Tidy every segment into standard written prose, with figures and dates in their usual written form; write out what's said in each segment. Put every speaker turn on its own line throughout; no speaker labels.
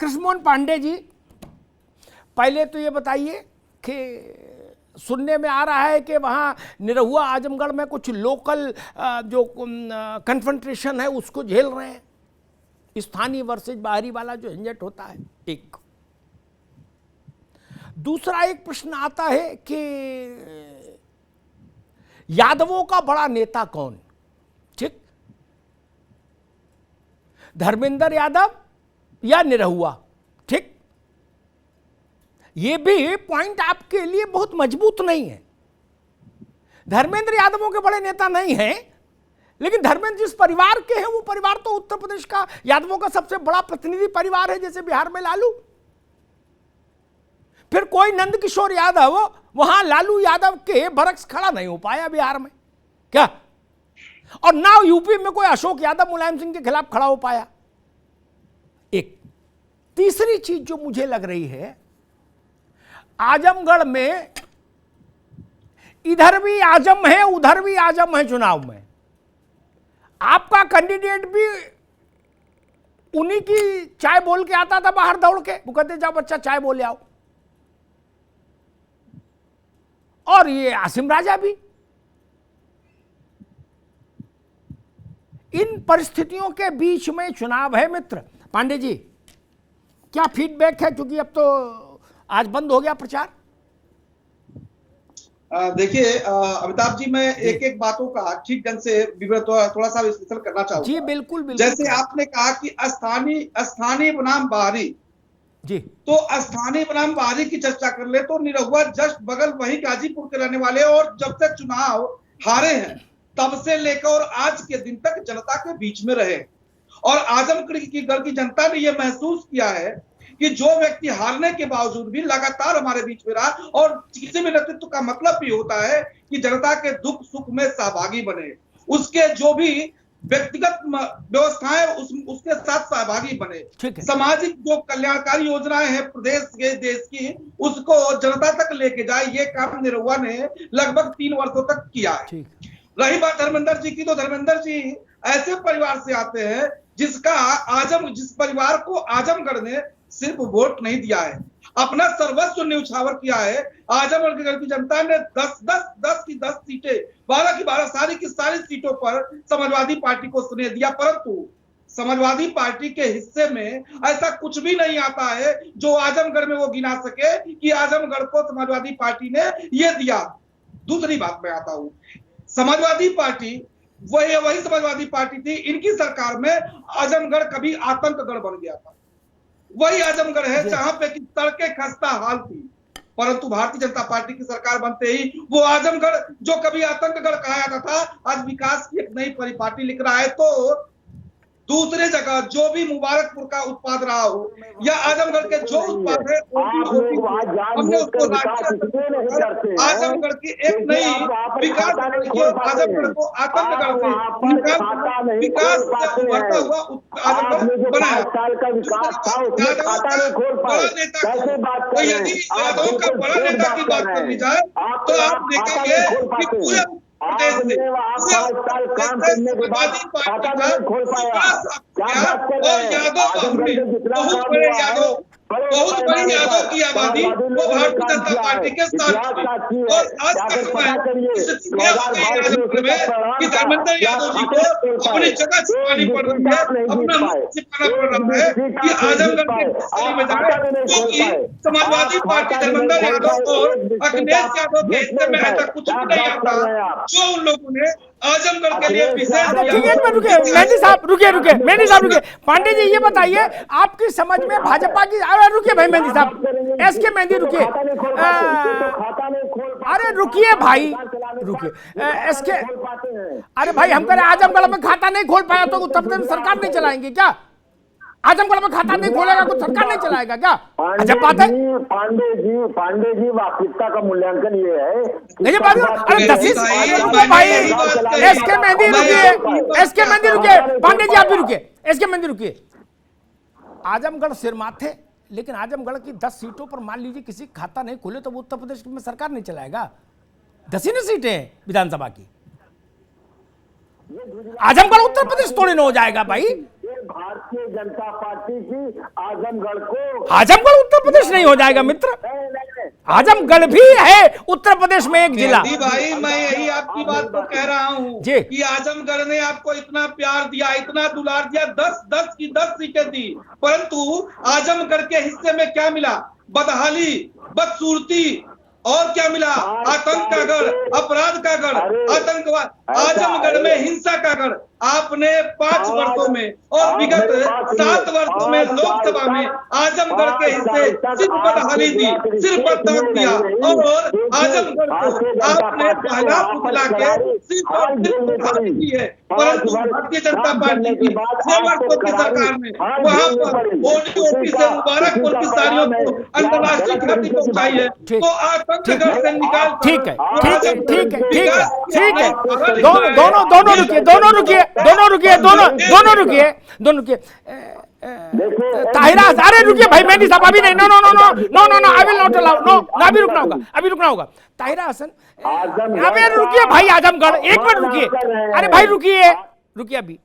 कृष्णमोहन पांडे जी, पहले तो ये बताइए कि सुनने में आ रहा है कि वहाँ निरहुआ आजमगढ़ में कुछ लोकल जो कन्फ्रंटेशन है उसको झेल रहे हैं, स्थानीय वर्सेज बाहरी वाला जो झंझट होता है। एक दूसरा एक प्रश्न आता है कि यादवों का बड़ा नेता कौन? ठीक, धर्मेंद्र यादव या निरहुआ? ठीक, ये भी पॉइंट आपके लिए बहुत मजबूत नहीं है। धर्मेंद्र यादवों के बड़े नेता नहीं हैं, लेकिन धर्मेंद्र जिस परिवार के हैं वो परिवार तो उत्तर प्रदेश का यादवों का सबसे बड़ा प्रतिनिधि परिवार है, जैसे बिहार में लालू। फिर कोई नंद किशोर यादव वहां लालू यादव के बरक्स खड़ा नहीं हो पाया बिहार में क्या? और ना यूपी में कोई अशोक यादव मुलायम सिंह के खिलाफ खड़ा हो पाया। एक तीसरी चीज जो मुझे लग रही है, आजमगढ़ में इधर भी आजम है उधर भी आजम है। चुनाव में आपका कैंडिडेट भी उन्हीं की चाय बोल के आता था बाहर दौड़ के, वो कहते जाओ बच्चा चाय बोले आओ। और ये आसिम राजा भी। इन परिस्थितियों के बीच में चुनाव है मित्र। पांडे जी, क्या फीडबैक है, क्योंकि अब तो आज बंद हो गया प्रचार?
देखिए अमिताभ जी, मैं एक एक बातों का ठीक ढंग से थोड़ा सा विश्लेषण करना चाहूंगा।
जी बिल्कुल बिल्कुल।
जैसे आपने कहा कि स्थानीय बनाम बाहरी
जी,
तो स्थानीय बनाम बाहरी की चर्चा कर ले तो निरहुआ जस्ट बगल वही गाजीपुर के रहने वाले, और जब तक चुनाव हारे हैं तब से लेकर और आज के दिन तक जनता के बीच में रहे। और आजमगढ़ की जनता ने यह महसूस किया है कि जो व्यक्ति हारने के बावजूद भी लगातार हमारे बीच में रहा, और किसी भी नेतृत्व का मतलब भी होता है कि जनता के दुख सुख में सहभागी बने, उसके जो भी व्यक्तिगत व्यवस्थाएं उसके साथ सहभागी बने, सामाजिक जो कल्याणकारी योजनाएं हैं प्रदेश के देश की उसको जनता तक लेके जाए। ये काम निरहुआ ने लगभग 3 वर्षों तक किया है। रही बात धर्मेंद्र जी की, तो धर्मेंद्र जी ऐसे परिवार से आते हैं जिस परिवार को आजमगढ़ ने सिर्फ वोट नहीं दिया है, अपना सर्वस्व न्यौछावर किया है। आजमगढ़ की जनता ने 10 की 10 सीटें, 12 की 12 सारी की सारी सीटों पर समाजवादी पार्टी को स्नेह दिया, परंतु समाजवादी पार्टी के हिस्से में ऐसा कुछ भी नहीं आता है जो आजमगढ़ में वो गिना सके कि आजमगढ़ को समाजवादी पार्टी ने ये दिया। दूसरी बात में आता हूं, समाजवादी पार्टी वही समाजवादी पार्टी थी, इनकी सरकार में आजमगढ़ कभी आतंकगढ़ बन गया था। वही आजमगढ़ है जहां पे की सड़कें खस्ता हाल थी, परंतु भारतीय जनता पार्टी की सरकार बनते ही वो आजमगढ़ जो कभी आतंकगढ़ कहा जाता था आज विकास की एक नई परिपाटी लिख रहा है। तो दूसरे जगह जो भी मुबारकपुर का उत्पाद रहा हो या आजमगढ़ के जो उत्पाद है हमने उसको आजमगढ़ की एक नई विकास आजमगढ़ को आतंकगढ़ से विकास बढ़ता हुआ आजमगढ़ बनाया। बड़ा नेता को यदि यादव का बड़ा नेता की बात करनी जाए तो आप देखेंगे कि पूरे प्रदेश से समाजवादी पार्टी का और यादव बहुत बड़े यादव बहुत बड़ी यादव की आबादी वो भारतीय जनता पार्टी के साथ थी। और आज का समय स्थिति हो गई आजमगढ़ में कि धर्मेंद्र यादव जी को अपनी जगह छिपानी पड़ रही है, अपना मुख छिपाना पड़ रहा है कि आजमगढ़ के हिस्से में जाए, क्योंकि समाजवादी पार्टी धर्मेंद्र यादव और अखिलेश यादव के हिस्से में ऐसा कुछ भी नहीं आता जो उन लोगों ने आजमगढ़ के लिए विशेष।
मेहंदी साहब रुके। पांडे जी ये बताइए, आपकी समझ में भाजपा की, रुकिए भाई मेहंदी साहब, एसके मेहंदी रुकिए, अरे रुकिए भाई रुकिए एसके, अरे भाई हम कह रहे आजमगढ़ में खाता नहीं खोल पाया तो उत्तर प्रदेश सरकार नहीं चलाएंगे क्या? आजमगढ़ में खाता नहीं खोलेगा तो सरकार नहीं चलाएगा क्या? अच्छा बात है
पांडे जी वास्तविकता का मूल्यांकन ये है
नहीं बात। अरे भाई एसके मेहंदी रुकिए, पांडे जी आप भी रुकिए, एसके मेहंदी रुकिए। आजमगढ़ सिरमाथे, लेकिन आजमगढ़ की 10 सीटों पर मान लीजिए किसी खाता नहीं खोले तो वो उत्तर प्रदेश में सरकार नहीं चलाएगा। 10 ही ना सीटें हैं विधानसभा की, आजमगढ़ उत्तर प्रदेश थोड़ी ना हो जाएगा भाई।
भारतीय जनता पार्टी की आजमगढ़ को,
आजमगढ़ उत्तर प्रदेश नहीं हो जाएगा मित्र,
नहीं।
आजमगढ़ भी है उत्तर प्रदेश में एक जिला।
मेहदी भाई, मैं यही आपकी बात को कह रहा हूँ
जी।
कि आजमगढ़ ने आपको इतना प्यार दिया, इतना दुलार दिया, 10 की 10 सीटें दी, परंतु आजमगढ़ के हिस्से में क्या मिला? बदहाली, बदसूरती, और क्या मिला? आतंक का गढ़, अपराध का गढ़, आतंकवाद, आजमगढ़ में हिंसा का गढ़। आपने 5 वर्षों में और विगत 7 वर्षों में लोकसभा में आजमगढ़ के हिस्से सिर्फ बदहाली दी, सिर्फ बदनाम दिया, और आजमगढ़ को आपने पहला पुतला के सिर्फ और सिर्फ बदहाली दी है। परंतु भारतीय जनता पार्टी की 6 वर्षों की सरकार में वहां पर ओडीओपी से मुबारकपुर की साड़ियों को अंतर्राष्ट्रीय ख्याति पहुंचाई है। तो आतंक गढ़ से निकाल,
ठीक है, ठीक है, ठीक है, ठीक है, ठीक है। दोनों रुकिए। ताहिरा, अरे रुकिए भाई, मेहदी साहब अभी नहीं, no, I will not allow, no, अभी रुकना होगा। ताहिरा हसन, अबे रुकिए भाई, आजमगढ़, एक मिनट रुकिए, अरे भाई रुकिए अभी।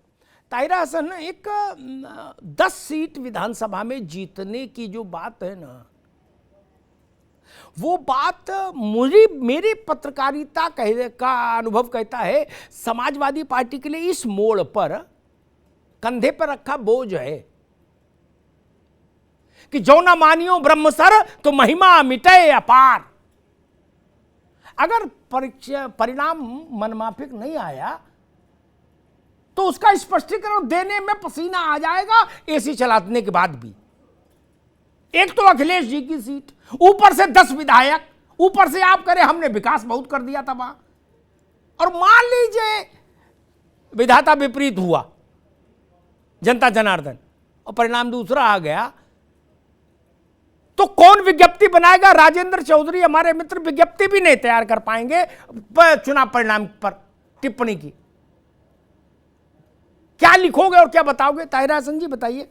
ताहिरा हसन, एक 10 सीट विधानसभा में जीतने की जो बात है ना, वो बात मेरी पत्रकारिता का अनुभव कहता है, समाजवादी पार्टी के लिए इस मोड़ पर कंधे पर रखा बोझ है कि जो न मानियो ब्रह्मसर तो महिमा मिटे अपार। अगर परिणाम मनमाफिक नहीं आया तो उसका स्पष्टीकरण देने में पसीना आ जाएगा, एसी चलाने के बाद भी। एक तो अखिलेश जी की सीट, ऊपर से 10 विधायक, ऊपर से आप करें हमने विकास बहुत कर दिया था वहां, और मान लीजिए विधाता विपरीत हुआ, जनता जनार्दन, और परिणाम दूसरा आ गया, तो कौन विज्ञप्ति बनाएगा? राजेंद्र चौधरी हमारे मित्र विज्ञप्ति भी नहीं तैयार कर पाएंगे चुनाव परिणाम पर टिप्पणी की। क्या लिखोगे और क्या बताओगे? ताहिरा हसन जी बताइए।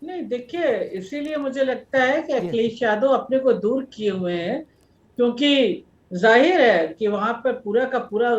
नहीं, देखिए, इसीलिए मुझे लगता है कि अखिलेश यादव अपने को दूर किए हुए हैं, क्योंकि जाहिर है कि वहां पर पूरा का पूरा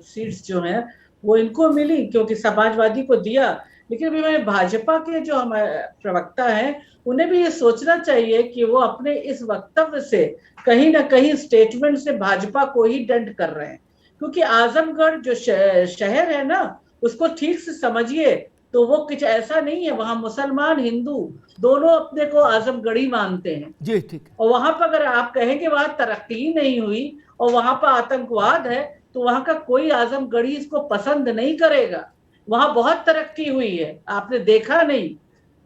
सीट्स जो हैं वो इनको मिली क्योंकि समाजवादी को दिया। लेकिन अभी मैं भाजपा के जो हमारे प्रवक्ता हैं उन्हें भी ये सोचना चाहिए कि वो अपने इस वक्तव्य से कहीं ना कहीं स्टेटमेंट से भाजपा को ही दंड कर रहे हैं, क्योंकि आजमगढ़ जो शहर है ना, उसको ठीक से समझिए तो वो कुछ ऐसा नहीं है, वहां मुसलमान हिंदू दोनों अपने को आजमगढ़ी मानते हैं
जी, ठीक।
और वहां पर अगर आप कहेंगे वहां तरक्की ही नहीं हुई और वहां पर आतंकवाद है तो वहां का कोई आजमगढ़ी इसको पसंद नहीं करेगा। वहां बहुत तरक्की हुई है, आपने देखा नहीं?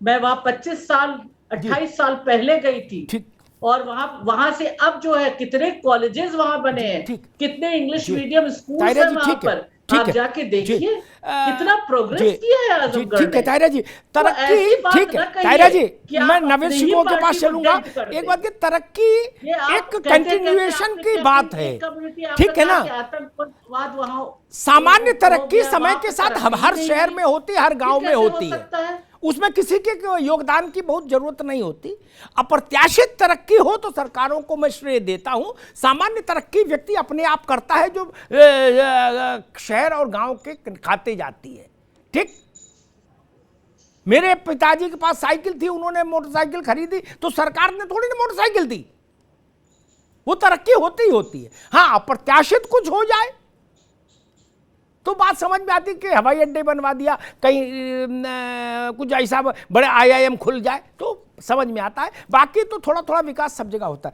मैं वहां 25 साल 28 साल पहले गई थी, और वहां से अब जो है कितने कॉलेजेस वहां बने हैं, कितने इंग्लिश मीडियम स्कूल है वहां पर, आप जाके देखिए कितना प्रोग्रेस किया है आजमगढ़।
ठीक है ताहिरा जी, तरक्की ठीक है। ताहिरा जी, मैं नवीन सिंह के पास चलूंगा। एक बात की तरक्की एक कंटिन्यूएशन की बात है, ठीक है ना?
आतंकवाद वहां
सामान्य तरक्की समय के साथ हर शहर में होती है, हर गांव में होती है, उसमें किसी के योगदान की बहुत जरूरत नहीं होती। अप्रत्याशित तरक्की हो तो सरकारों को मैं श्रेय देता हूं, सामान्य तरक्की व्यक्ति अपने आप करता है जो शहर और गांव के खाते जाती है। ठीक, मेरे पिताजी के पास साइकिल थी, उन्होंने मोटरसाइकिल खरीदी तो सरकार ने थोड़ी ना मोटरसाइकिल दी, वो तरक्की होती ही होती है। हाँ, अप्रत्याशित कुछ हो जाए तो बात समझ में आती कि हवाई अड्डे बनवा दिया, कहीं कुछ ऐसा बड़े IIM खुल जाए तो समझ में आता है, बाकी तो थोड़ा थोड़ा विकास सब जगह होता है।